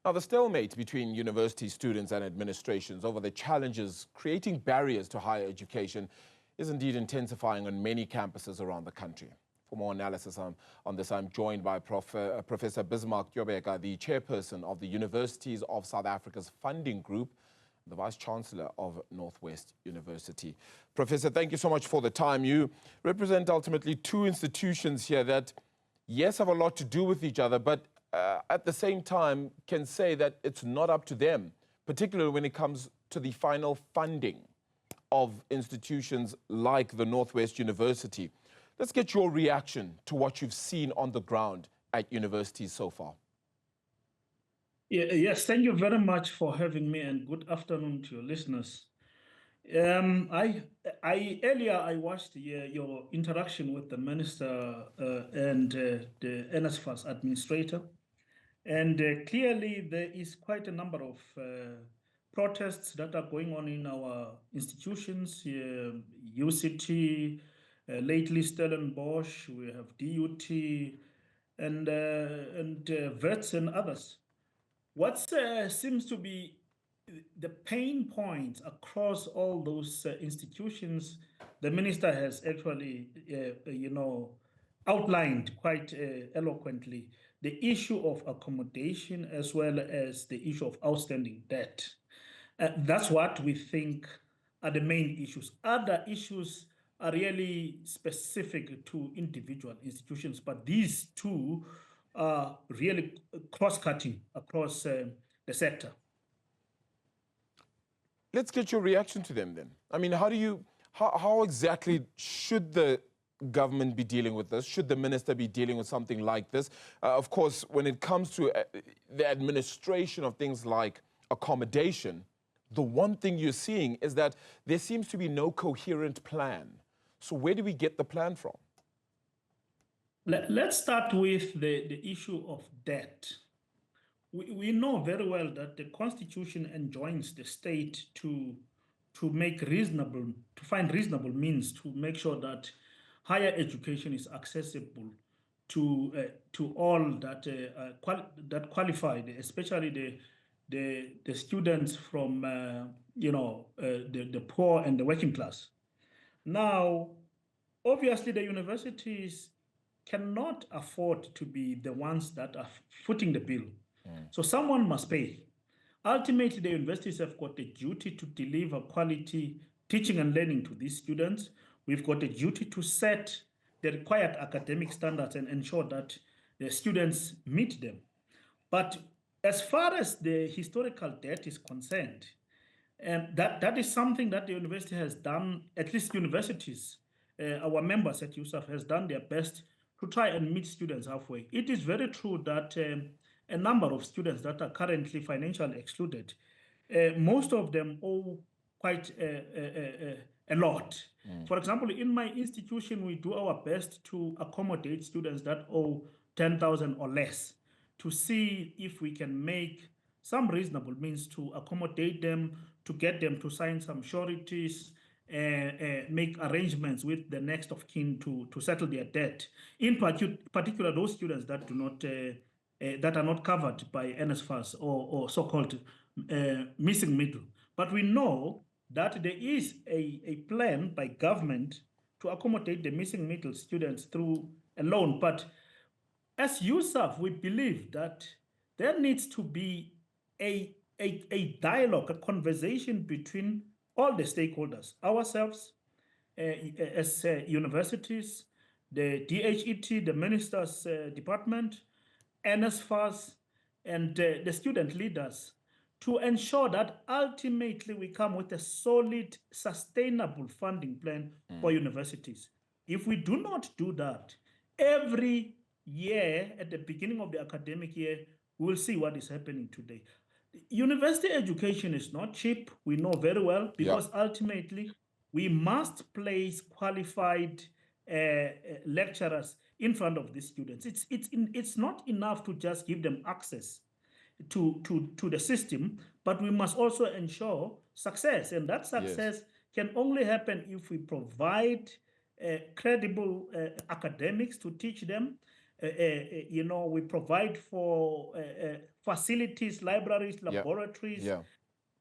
Now, the stalemate between university students and administrations over the challenges creating barriers to higher education is indeed intensifying on many campuses around the country. For more analysis on this, I'm joined by Professor Bismark Tyobeka, the chairperson of the Universities of South Africa's funding group, the Vice-Chancellor of Northwest University. Professor, thank you so much for the time. You represent ultimately two institutions here that, yes, have a lot to do with each other, but at the same time can say that it's not up to them, particularly when it comes to the final funding of institutions like the Northwest University. Let's get your reaction to what you've seen on the ground at universities so far. Yes, thank you very much for having me, and good afternoon to your listeners. Earlier I watched your interaction with the minister and the NSFAS administrator, and clearly there is quite a number of protests that are going on in our institutions, UCT, lately Stellenbosch, we have DUT, and VETS and others. What seems to be the pain points across all those institutions, the minister has actually, outlined quite eloquently the issue of accommodation as well as the issue of outstanding debt. That's what we think are the main issues. Other issues are really specific to individual institutions, but these two are really cross-cutting across the sector. Let's get your reaction to them then. I mean, how exactly should the government be dealing with this? Should the minister be dealing with something like this? Of course, when it comes to the administration of things like accommodation, the one thing you're seeing is that there seems to be no coherent plan. So where do we get the plan from? Let's start with the issue of debt. We know very well that the Constitution enjoins the state to find reasonable means to make sure that higher education is accessible to all that qualified, especially the students from the poor and the working class. Now, obviously, the universities cannot afford to be the ones that are footing the bill. So someone must pay. Ultimately, the universities have got a duty to deliver quality teaching and learning to these students. We've got a duty to set the required academic standards and ensure that the students meet them. But as far as the historical debt is concerned, that is something that the university has done, at least universities, our members at USAF has done their best to try and meet students halfway. It is very true that a number of students that are currently financially excluded, most of them owe quite a lot. For example, in my institution, we do our best to accommodate students that owe 10,000 or less to see if we can make some reasonable means to accommodate them, to get them to sign some sureties, make arrangements with the next of kin to settle their debt. In particular, those students that do not that are not covered by NSFAS or so-called missing middle. But we know that there is a plan by government to accommodate the missing middle students through a loan. But as USAF, we believe that there needs to be a dialogue, a conversation between all the stakeholders, ourselves as universities, the DHET, the Minister's Department, NSFAS, and the student leaders, to ensure that ultimately we come with a solid, sustainable funding plan for universities. If we do not do that, every year at the beginning of the academic year, we will see what is happening today. University education is not cheap, we know very well, because ultimately we must place qualified lecturers in front of these students. It's not enough to just give them access to the system, but we must also ensure success, and that success can only happen if we provide credible academics to teach them. we provide for facilities, libraries, Yeah. laboratories, Yeah.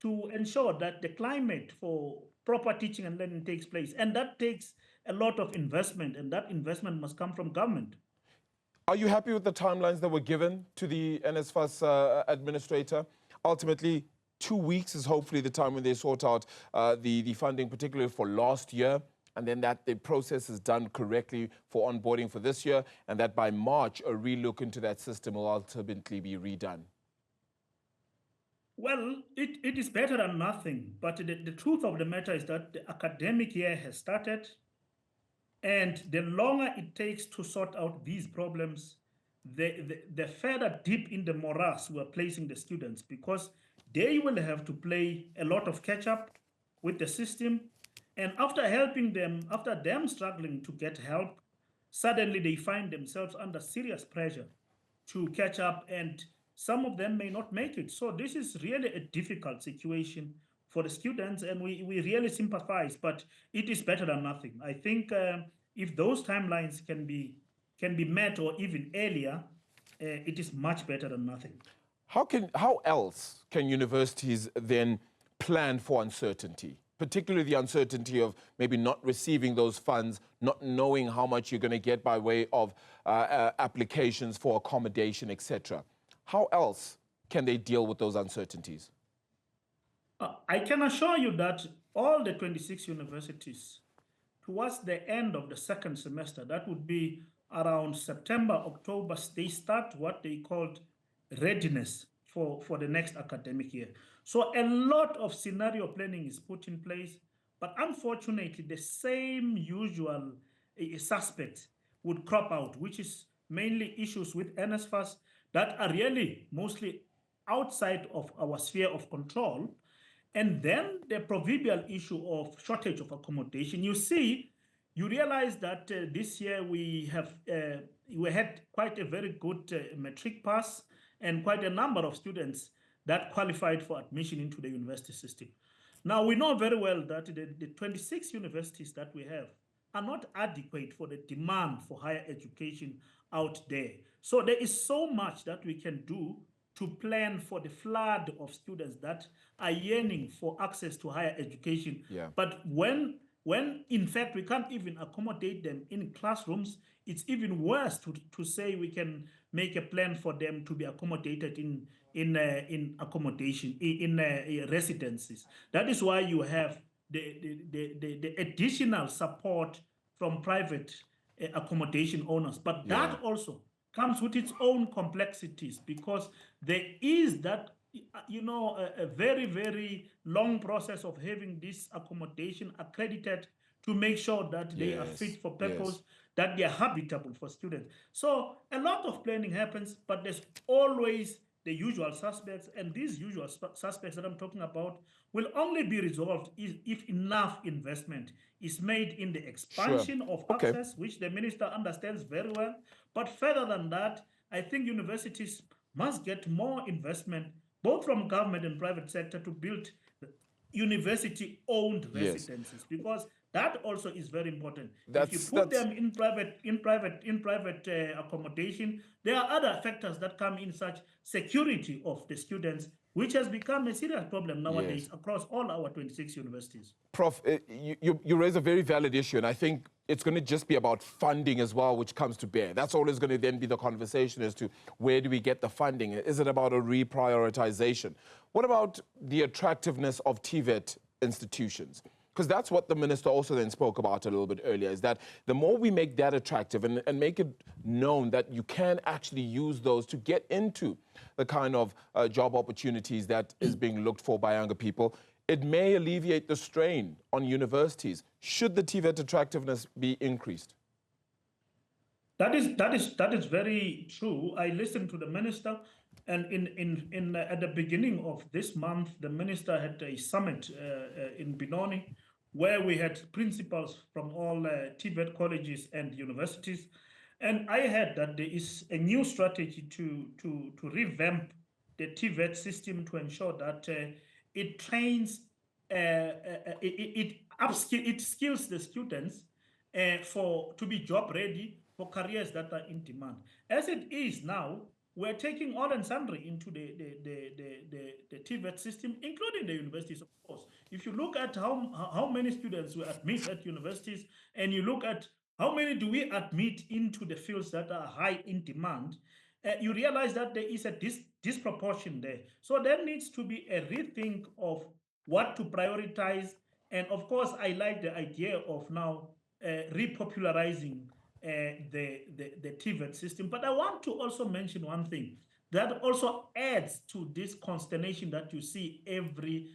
to ensure that the climate for proper teaching and learning takes place. And that takes a lot of investment, and that investment must come from government. Are you happy with the timelines that were given to the NSFAS administrator? Ultimately, 2 weeks is hopefully the time when they sort out the funding, particularly for last year, and then that the process is done correctly for onboarding for this year, and that by March, a relook into that system will ultimately be redone. Well, it is better than nothing, but the truth of the matter is that the academic year has started, and the longer it takes to sort out these problems, the further deep in the morass we're placing the students, because they will have to play a lot of catch up with the system. And after them struggling to get help, suddenly they find themselves under serious pressure to catch up, and some of them may not make it. So this is really a difficult situation for the students, and we really sympathize, but it is better than nothing. I think if those timelines can be met or even earlier, it is much better than nothing. How else can universities then plan for uncertainty, particularly the uncertainty of maybe not receiving those funds, not knowing how much you're going to get by way of applications for accommodation, etc.? How else can they deal with those uncertainties? I can assure you that all the 26 universities, towards the end of the second semester, that would be around September, October, they start what they called readiness for the next academic year. So a lot of scenario planning is put in place, but unfortunately, the same usual suspects would crop out, which is mainly issues with NSFAS that are really mostly outside of our sphere of control. And then the proverbial issue of shortage of accommodation. You realize that this year we had quite a very good matric pass and quite a number of students that qualified for admission into the university system. Now, we know very well that the 26 universities that we have are not adequate for the demand for higher education out there. So there is so much that we can do to plan for the flood of students that are yearning for access to higher education. Yeah. But when in fact we can't even accommodate them in classrooms, it's even worse to say we can make a plan for them to be accommodated in accommodation in residences. That is why you have the additional support from private accommodation owners. But that also comes with its own complexities, because there is that a very, very long process of having this accommodation accredited to make sure that they are fit for purpose, that they are habitable for students. So a lot of planning happens, but there's always the usual suspects, and these usual suspects that I'm talking about will only be resolved if enough investment is made in the expansion of access, which the minister understands very well. But further than that, I think universities must get more investment, both from government and private sector, to build university-owned residences, because that also is very important. If you put them in private accommodation, there are other factors that come in, such security of the students, which has become a serious problem nowadays across all our 26 universities. Prof, you raise a very valid issue, and I think it's going to just be about funding as well, which comes to bear. That's always going to then be the conversation as to where do we get the funding? Is it about a reprioritization? What about the attractiveness of TVET institutions? Because that's what the minister also then spoke about a little bit earlier, is that the more we make that attractive and make it known that you can actually use those to get into the kind of job opportunities that is being looked for by younger people, it may alleviate the strain on universities. Should the TVET attractiveness be increased? That is very true. I listened to the minister, and at the beginning of this month, the minister had a summit in Benoni, where we had principals from all TVET colleges and universities. And I heard that there is a new strategy to revamp the TVET system to ensure that it trains, it skills the students to be job ready, for careers that are in demand. As it is now, we're taking all and sundry into the TVET system, including the universities, of course. If you look at how many students we admit at universities, and you look at how many do we admit into the fields that are high in demand, you realize that there is a disproportion there. So there needs to be a rethink of what to prioritize. And of course, I like the idea of now repopularizing the TVET system. But I want to also mention one thing that also adds to this consternation that you see every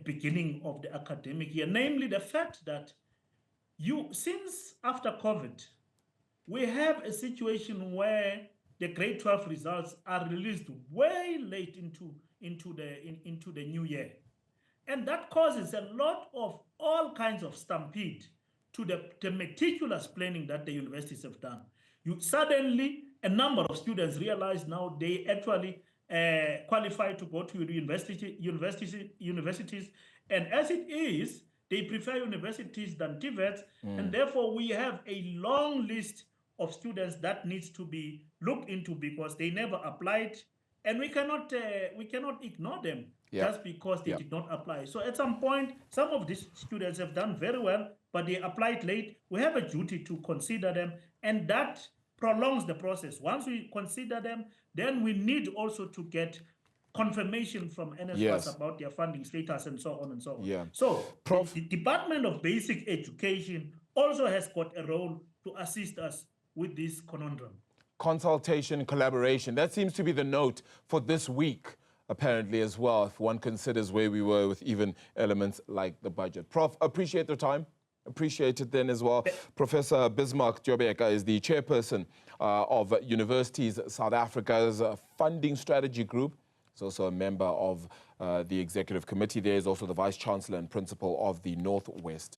beginning of the academic year, namely the fact that since after COVID, we have a situation where the grade 12 results are released way late into the new year. And that causes a lot of all kinds of stampede to the meticulous planning that the universities have done. Suddenly, a number of students realize now they actually qualify to go to universities. And as it is, they prefer universities than TVETs. And therefore, we have a long list of students that needs to be looked into because they never applied. And we cannot ignore them just because they did not apply. So at some point, some of these students have done very well, but they applied late. We have a duty to consider them, and that prolongs the process. Once we consider them, then we need also to get confirmation from NSFAS about their funding status and so on and so on. So Prof, the Department of Basic Education also has got a role to assist us with this conundrum. Consultation, collaboration, that seems to be the note for this week, apparently, as well, if one considers where we were with even elements like the budget. Prof, appreciate the time. Appreciate it then as well. Professor Bismark Tyobeka is the chairperson of Universities South Africa's funding strategy group. He's also a member of the executive committee. There is also the vice chancellor and principal of the Northwest